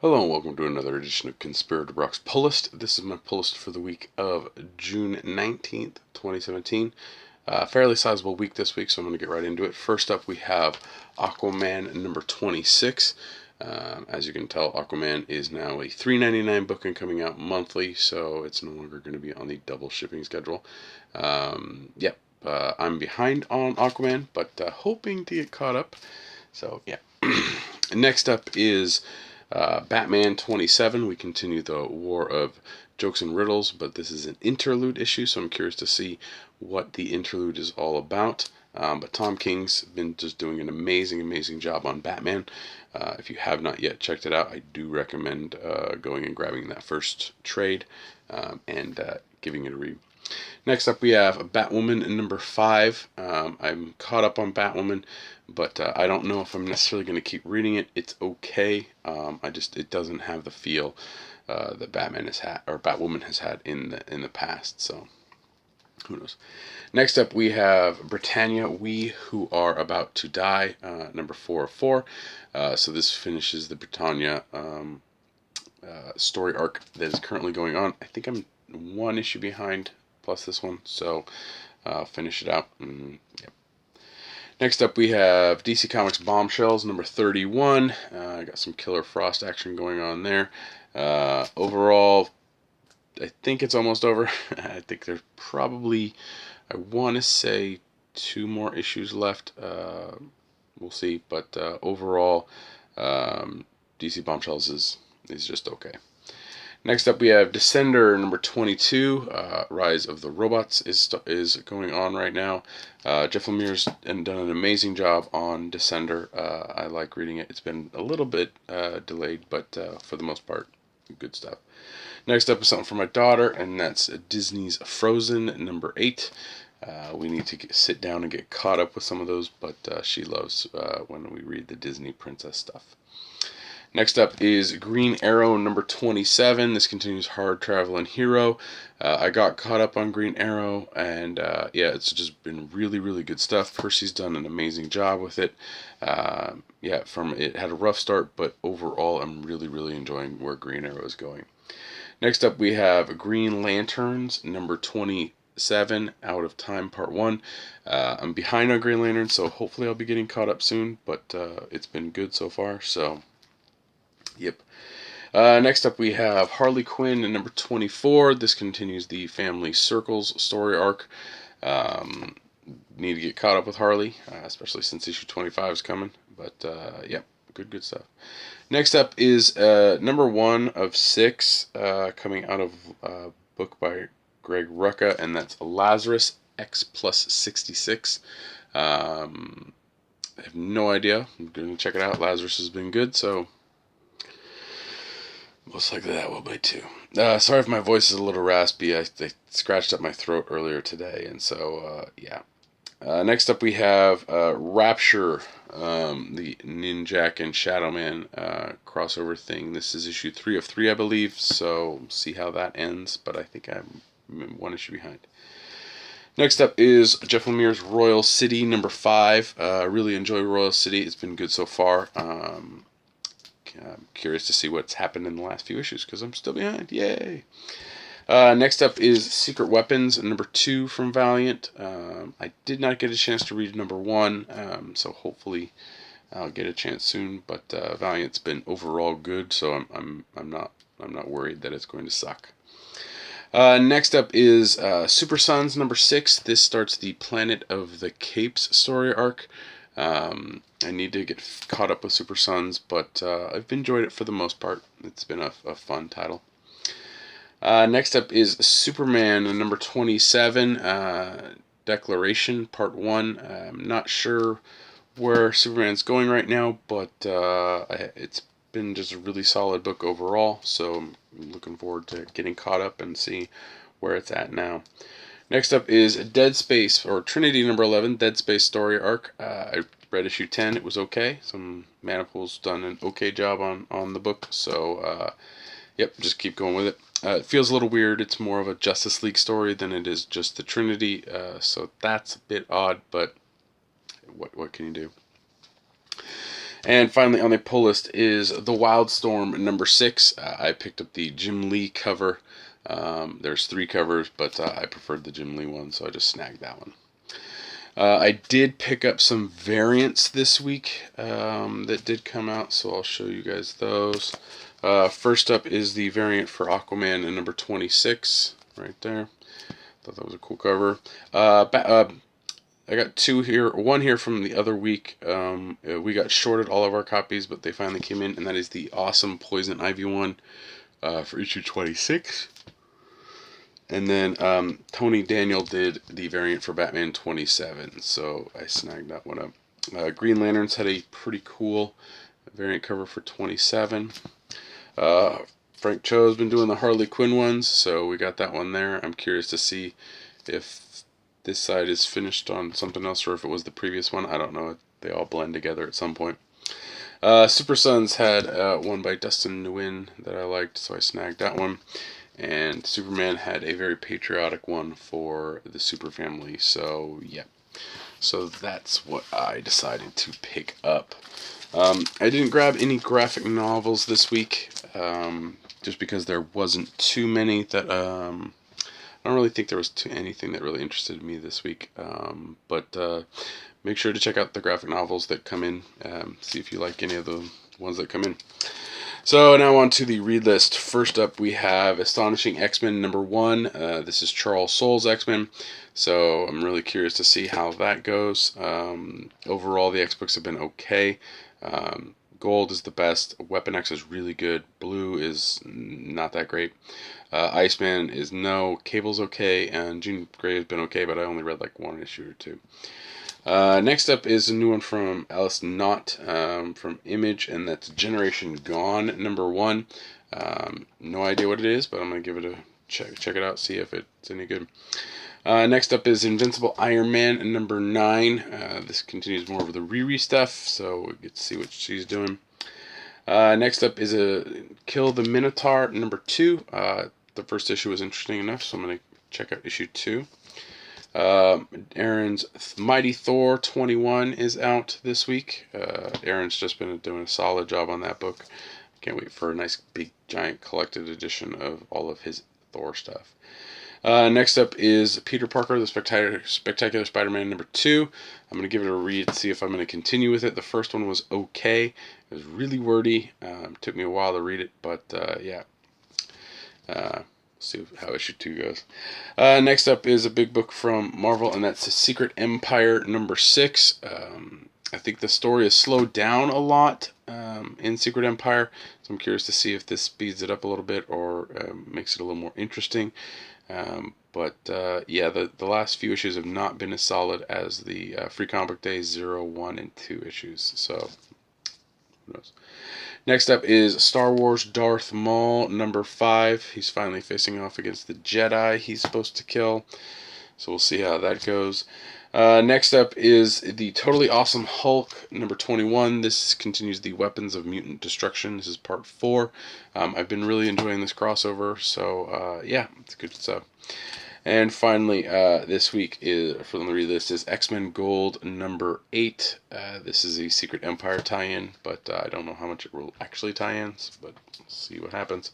Hello and welcome to another edition of Conspirator Brock's Pull List. This is my pull list for the week of June 19th, 2017. Fairly sizable week this week, so I'm going to get right into it. First up, we have Aquaman number 26. As you can tell, Aquaman is now a $3.99 book and coming out monthly, so it's no longer going to be on the double shipping schedule. I'm behind on Aquaman, but hoping to get caught up. So, yeah. Next up is Batman 27. We continue the war of jokes and riddles, but this is an interlude issue, so I'm curious to see what the interlude is all about. But Tom King's been just doing an amazing job on Batman. If you have not yet checked it out, I do recommend going and grabbing that first trade and giving it a read. Next up, we have Batwoman number 5. I'm caught up on Batwoman, but I don't know if I'm necessarily going to keep reading it. It's okay. It doesn't have the feel that Batman has had or Batwoman has had in the past. So who knows? Next up, we have Britannia, We Who Are About to Die, number 4 of 4. So this finishes the Britannia story arc that is currently going on. I think I'm one issue behind plus this one, so I'll finish it out. Yep. Next up, we have DC Comics Bombshells number 31. I got some Killer Frost action going on there. Overall, I think it's almost over. I think there's probably, I want to say, 2 more issues left. We'll see, but overall, DC Bombshells is just okay. Next up, we have Descender number 22. Rise of the Robots is going on right now. Jeff Lemire's done an amazing job on Descender. I like reading it. It's been a little bit delayed, but for the most part, good stuff. Next up is something for my daughter, and that's Disney's Frozen number 8. We need to sit down and get caught up with some of those, but she loves when we read the Disney princess stuff. Next up is Green Arrow number 27. This continues Hard Traveling Hero. I got caught up on Green Arrow, and it's just been really good stuff. Percy's done an amazing job with it. It had a rough start, but overall I'm really enjoying where Green Arrow is going. Next up, we have Green Lanterns number 27, Out of Time Part 1. I'm behind on Green Lantern, so hopefully I'll be getting caught up soon, but it's been good so far, so yep. Next up, we have Harley Quinn number 24. This continues the Family Circles story arc. Need to get caught up with Harley, especially since issue 25 is coming. But good stuff. Next up is number 1 of 6, coming out of a book by Greg Rucka, and that's Lazarus X plus 66. I have no idea. I'm going to check it out. Lazarus has been good, so most likely that will be too. Sorry if my voice is a little raspy. I scratched up my throat earlier today, and so, yeah. Next up, we have Rapture, the Ninjak and Shadowman crossover thing. This is issue 3 of 3, I believe, so see how that ends, but I think I'm 1 issue behind. Next up is Jeff Lemire's Royal City number 5. Really enjoy Royal City. It's been good so far. I'm curious to see what's happened in the last few issues because I'm still behind. Yay! Next up is Secret Weapons number 2 from Valiant. I did not get a chance to read number 1, so hopefully I'll get a chance soon. But Valiant's been overall good, so I'm not worried that it's going to suck. Next up is Super Sons number 6. This starts the Planet of the Capes story arc. I need to get caught up with Super Sons, but I've enjoyed it for the most part. It's been a fun title. Next up is Superman number 27, Declaration Part 1. I'm not sure where Superman's going right now, but it's been just a really solid book overall, so I'm looking forward to getting caught up and see where it's at now. Next up is Dead Space, or Trinity number 11, Dead Space story arc. I read issue 10. It was okay. Some Manipul's done an okay job on the book, so just keep going with it. It feels a little weird. It's more of a Justice League story than it is just the Trinity, so that's a bit odd, but what can you do? And finally on the pull list is The Wildstorm number 6. I picked up the Jim Lee cover. There's 3 covers, but I preferred the Jim Lee one, so I just snagged that one. I did pick up some variants this week that did come out, so I'll show you guys those. First up is the variant for Aquaman in number 26, right there. Thought that was a cool cover. I got 2 here, 1 here from the other week. We got shorted all of our copies, but they finally came in, and that is the awesome Poison Ivy one for issue 26. And then Tony Daniel did the variant for Batman 27, so I snagged that one up. Green Lanterns had a pretty cool variant cover for 27. Frank Cho's been doing the Harley Quinn ones, so we got that one there. I'm curious to see if this side is finished on something else or if it was the previous one. I don't know. They all blend together at some point. Super Sons had one by Dustin Nguyen that I liked, so I snagged that one. And Superman had a very patriotic one for the Super Family, so yeah. So that's what I decided to pick up. I didn't grab any graphic novels this week, just because there wasn't too many that, I don't really think there was anything that really interested me this week, but make sure to check out the graphic novels that come in, see if you like any of the ones that come in. So now on to the read list. First up we have Astonishing X-Men number 1. This is Charles Soule's X-Men, so I'm really curious to see how that goes. Overall the X-books have been okay. Gold is the best. Weapon X is really good. Blue is not that great. Iceman is no. Cable's okay, and Jean Grey has been okay, but I only read like 1 issue or 2. Next up is a new one from Alice Knott from Image, and that's Generation Gone number 1. No idea what it is, but I'm going to give it a check it out, see if it's any good. Next up is Invincible Iron Man number 9. This continues more of the Riri stuff, so we get to see what she's doing. Next up is a Kill the Minotaur number 2. The first issue was interesting enough, so I'm going to check out issue 2. Aaron's Mighty Thor 21 is out this week. Aaron's just been doing a solid job on that book. Can't wait for a nice big giant collected edition of all of his Thor stuff. Next up is Peter Parker, the Spectacular Spider-Man number 2. I'm going to give it a read, see if I'm going to continue with it. The first one was okay. It was really wordy. Took me a while to read it, but yeah. See how issue 2 goes. Next up is a big book from Marvel, and that's Secret Empire number 6. I think the story has slowed down a lot in Secret Empire, so I'm curious to see if this speeds it up a little bit or makes it a little more interesting. But yeah, the last few issues have not been as solid as the Free Comic Book Day 0, 1, and 2 issues, so who knows. Next up is Star Wars Darth Maul number 5. He's finally facing off against the Jedi he's supposed to kill, so we'll see how that goes. Next up is the Totally Awesome Hulk number 21. This continues the Weapons of Mutant Destruction. This is part 4. I've been really enjoying this crossover, so yeah, it's good stuff. And finally, this week for the read list is X-Men Gold number 8. This is a Secret Empire tie-in, but I don't know how much it will actually tie-ins, but we'll see what happens.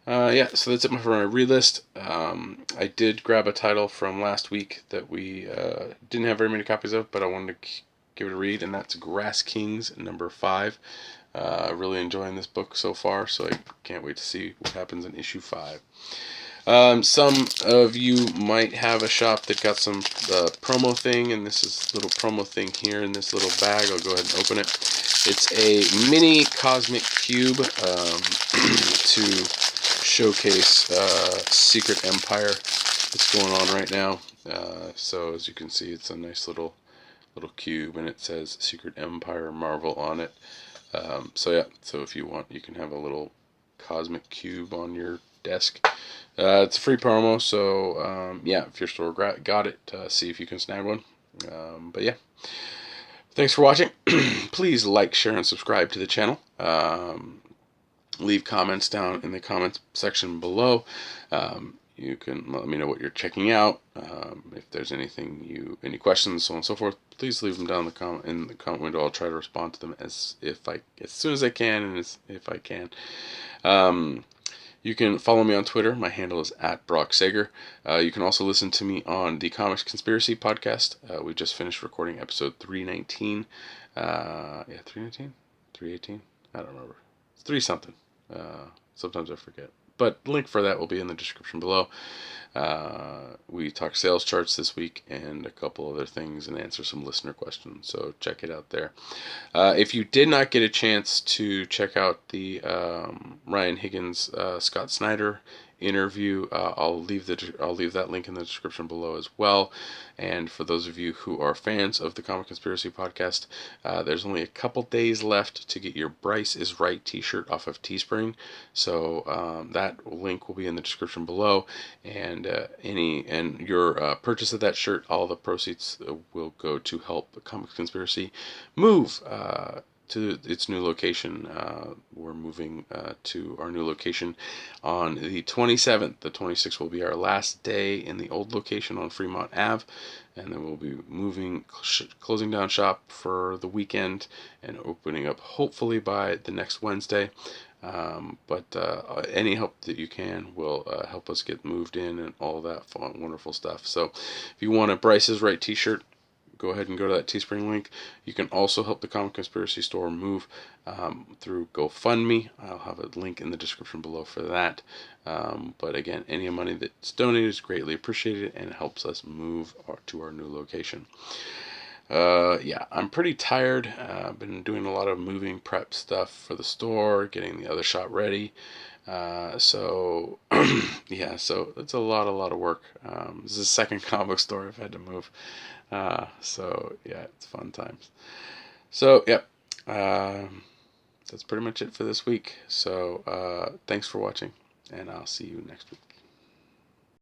Yeah, so that's it for my read list. I did grab a title from last week that we didn't have very many copies of, but I wanted to give it a read, and that's Grass Kings number 5. Really enjoying this book so far, so I can't wait to see what happens in issue 5. Some of you might have a shop that got some promo thing, and this is a little promo thing here in this little bag. I'll go ahead and open it. It's a mini cosmic cube to showcase Secret Empire that's going on right now. So as you can see, it's a nice little cube, and it says Secret Empire Marvel on it. So yeah, so if you want, you can have a little cosmic cube on your desk. It's a free promo, so yeah, if your store got it, see if you can snag one. But yeah, thanks for watching. Please like, share, and subscribe to the channel. Leave comments down in the comments section below. You can let me know what you're checking out. If there's any questions, so on and so forth, please leave them down in the comment window. I'll try to respond to them as soon as I can, and if I can. You can follow me on Twitter. My handle is @BrockSager. You can also listen to me on the Comics Conspiracy podcast. We just finished recording episode 319. 319? 318? I don't remember. It's 3 something. Sometimes I forget. But link for that will be in the description below. We talked sales charts this week and a couple other things and answer some listener questions. So check it out there. If you did not get a chance to check out the Ryan Higgins, Scott Snyder interview, I'll leave that link in the description below as well. And for those of you who are fans of the Comic Conspiracy podcast, there's only a couple days left to get your Bryce is Right t-shirt off of Teespring. So that link will be in the description below, and your purchase of that shirt, all the proceeds will go to help the Comic Conspiracy move to its new location. We're moving to our new location on the 27th. The 26th will be our last day in the old location on Fremont Ave, and then we'll be moving, closing down shop for the weekend and opening up hopefully by the next Wednesday. But any help that you can will help us get moved in and all that fun, wonderful stuff. So if you want a Bryce is Right t-shirt, go ahead and go to that Teespring link. You can also help the Comic Conspiracy store move through GoFundMe. I'll have a link in the description below for that. But again, any money that's donated is greatly appreciated and helps us move to our new location. I'm pretty tired. I've been doing a lot of moving prep stuff for the store, getting the other shop ready. So it's a lot of work. This is the second comic store I've had to move. It's fun times. So, that's pretty much it for this week. So, thanks for watching, and I'll see you next week.